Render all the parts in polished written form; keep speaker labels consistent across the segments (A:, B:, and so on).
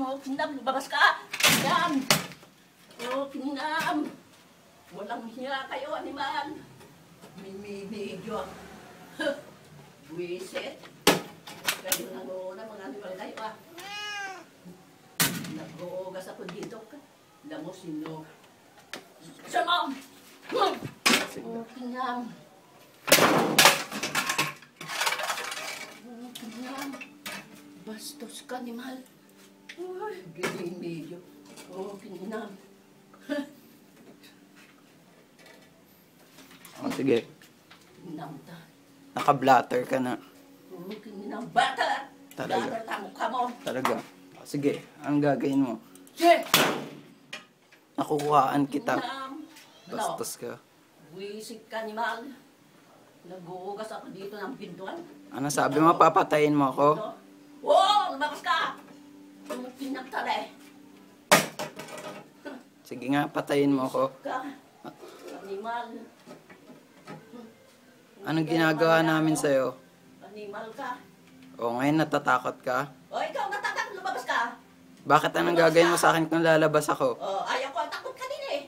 A: Oh, Kinam, lumabas ka! Kinam! Oh, Kinam! Walang hiya kayo, animal! Medyo. Buwisit. Kayo nanoon mga animal kayo, ah. Nag-uugas ako dito. Alam mo, sino? Sama! Oh, Kinam! Oh, Kinam! Bastos ka, animal! Ay, galing medyo. Oh, Kinam!
B: O, sige.
A: Kinamta.
B: Naka-blatter ka na.
A: Oh, Kinam! Bata!
B: Talaga.
A: Bata tamo ka mo!
B: Talaga. O, sige, anong gagawin mo?
A: Che!
B: Nakukuhaan kita.
A: Kinam!
B: Bastos ka.
A: Buwisit ka, animal! Nag-uugas ako dito ng pintuan.
B: Ano sabi mo, papatayin mo ako?
A: Oh, lumabas ka! Yung pinagtala eh.
B: Sige nga, patayin mo ako.
A: Ka, animal.
B: Anong ginagawa namin sa'yo?
A: Animal ka.
B: O, ngayon natatakot ka?
A: O, ikaw natatakot, lumabas ka.
B: Bakit anong gagawin mo sa akin kung lalabas ako?
A: O, ayaw ko, takot ka din eh.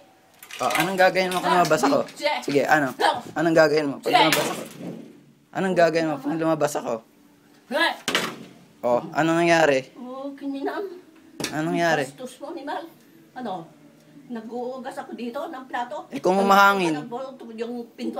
B: O, anong gagawin mo kung lumabas ako? Sige, ano? Anong gagawin mo pag lumabas ako? Anong gagawin mo pag lumabas ako? O, anong nangyari?
A: O, Kininam.
B: Anong nangyari?
A: Bastos mo, animal. Ano? Nag-uugas ako dito ng plato.
B: Eh, kung humahangin?
A: Yung pintuan.